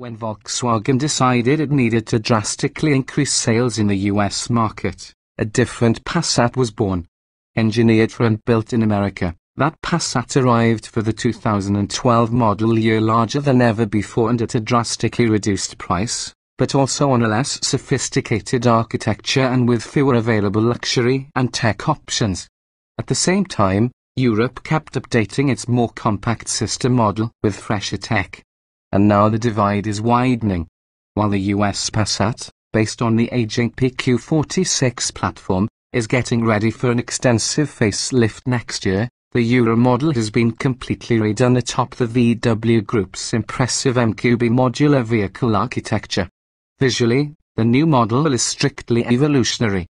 When Volkswagen decided it needed to drastically increase sales in the US market, a different Passat was born. Engineered for and built in America, that Passat arrived for the 2012 model year larger than ever before and at a drastically reduced price, but also on a less sophisticated architecture and with fewer available luxury and tech options. At the same time, Europe kept updating its more compact sister model with fresher tech. And now the divide is widening. While the US Passat, based on the aging PQ46 platform, is getting ready for an extensive facelift next year, the Euro model has been completely redone atop the VW Group's impressive MQB modular vehicle architecture. Visually, the new model is strictly evolutionary.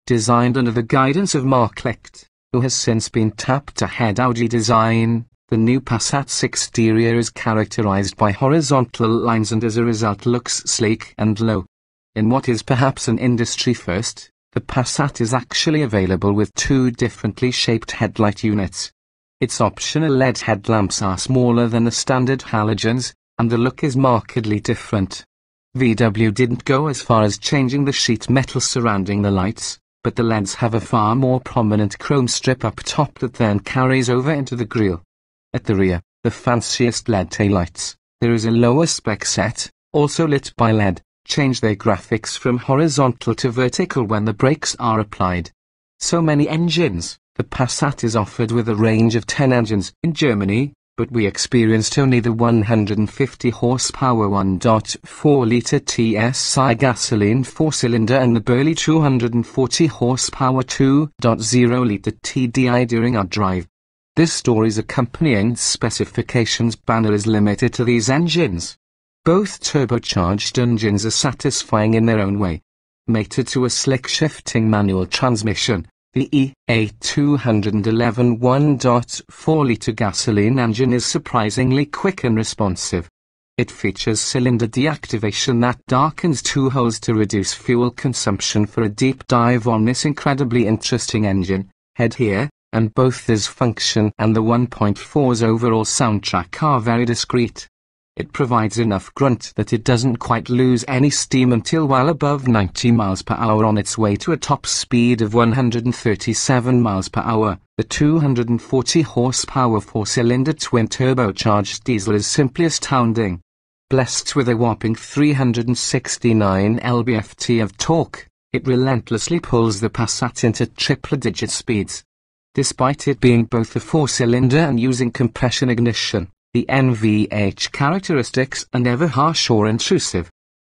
Designed under the guidance of Mark Licht, who has since been tapped to head Audi design, the new Passat's exterior is characterized by horizontal lines and as a result looks sleek and low. In what is perhaps an industry first, the Passat is actually available with two differently shaped headlight units. Its optional LED headlamps are smaller than the standard halogens, and the look is markedly different. VW didn't go as far as changing the sheet metal surrounding the lights, but the LEDs have a far more prominent chrome strip up top that then carries over into the grille. At the rear, the Fanciest Led Taillights, there is a lower spec set, also lit by LED, change their graphics from horizontal to vertical when the brakes are applied. So many engines, the Passat is offered with a range of 10 engines in Germany, but we experienced only the 150 horsepower 1.4-litre TSI gasoline 4-cylinder and the burly 240 horsepower 2.0-litre TDI during our drive. This story's accompanying specifications banner is limited to these engines. Both turbocharged engines are satisfying in their own way. Mated to a slick shifting manual transmission, the EA211 1.4-litre gasoline engine is surprisingly quick and responsive. It features cylinder deactivation that darkens two holes to reduce fuel consumption. For a deep dive on this incredibly interesting engine, head here, and both this function and the 1.4's overall soundtrack are very discreet. It provides enough grunt that it doesn't quite lose any steam until well above 90 miles per hour on its way to a top speed of 137 miles per hour. The 240 horsepower 4-cylinder twin-turbocharged diesel is simply astounding. Blessed with a whopping 369 lb-ft of torque, it relentlessly pulls the Passat into triple-digit speeds. Despite it being both a 4-cylinder and using compression ignition, the NVH characteristics are never harsh or intrusive.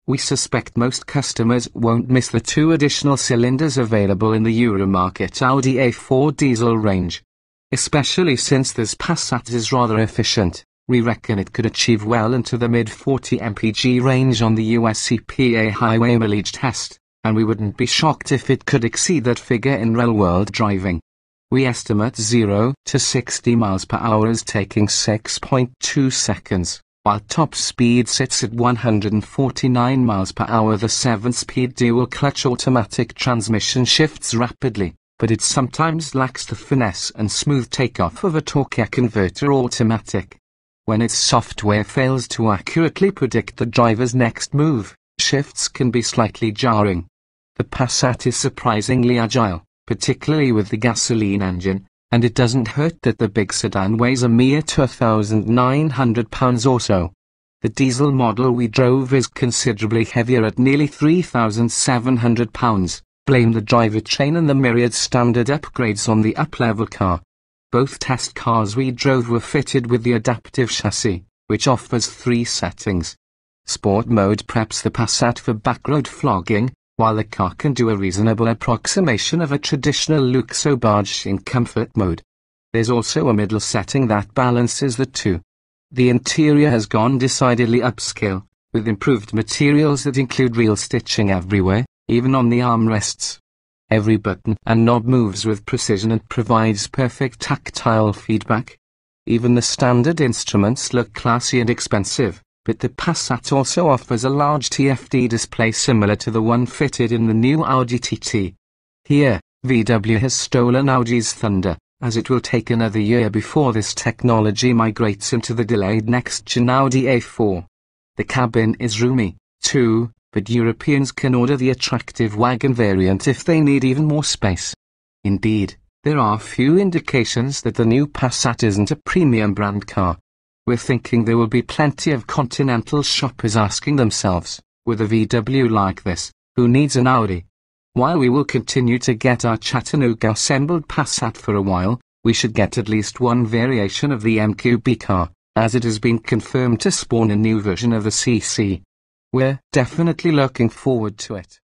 We suspect most customers won't miss the two additional cylinders available in the Euro market Audi A4 diesel range. Especially since this Passat is rather efficient, we reckon it could achieve well into the mid-40 mpg range on the US EPA highway mileage test, and we wouldn't be shocked if it could exceed that figure in real-world driving. We estimate 0 to 60 miles per hour as taking 6.2 seconds, while top speed sits at 149 miles per hour. The 7-speed dual-clutch automatic transmission shifts rapidly, but it sometimes lacks the finesse and smooth takeoff of a torque converter automatic. When its software fails to accurately predict the driver's next move, shifts can be slightly jarring. The Passat is surprisingly agile, particularly with the gasoline engine, and it doesn't hurt that the big sedan weighs a mere 2,900 pounds or so. The diesel model we drove is considerably heavier at nearly 3,700 pounds. Blame the drivetrain and the myriad standard upgrades on the up-level car. Both test cars we drove were fitted with the adaptive chassis, which offers 3 settings. Sport mode preps the Passat for backroad flogging, while the car can do a reasonable approximation of a traditional Luxo barge in comfort mode. There's also a middle setting that balances the two. The interior has gone decidedly upscale, with improved materials that include real stitching everywhere, even on the armrests. Every button and knob moves with precision and provides perfect tactile feedback. Even the standard instruments look classy and expensive. But the Passat also offers a large Tft display similar to the one fitted in the new Audi TT. Here, VW has stolen Audi's thunder, as it will take another year before this technology migrates into the delayed next-gen Audi A4. The cabin is roomy, too, but Europeans can order the attractive wagon variant if they need even more space. Indeed, there are few indications that the new Passat isn't a premium brand car. We're thinking there will be plenty of continental shoppers asking themselves, with a VW like this, who needs an Audi? While we will continue to get our Chattanooga assembled Passat for a while, we should get at least one variation of the MQB car, as it has been confirmed to spawn a new version of the CC. We're definitely looking forward to it.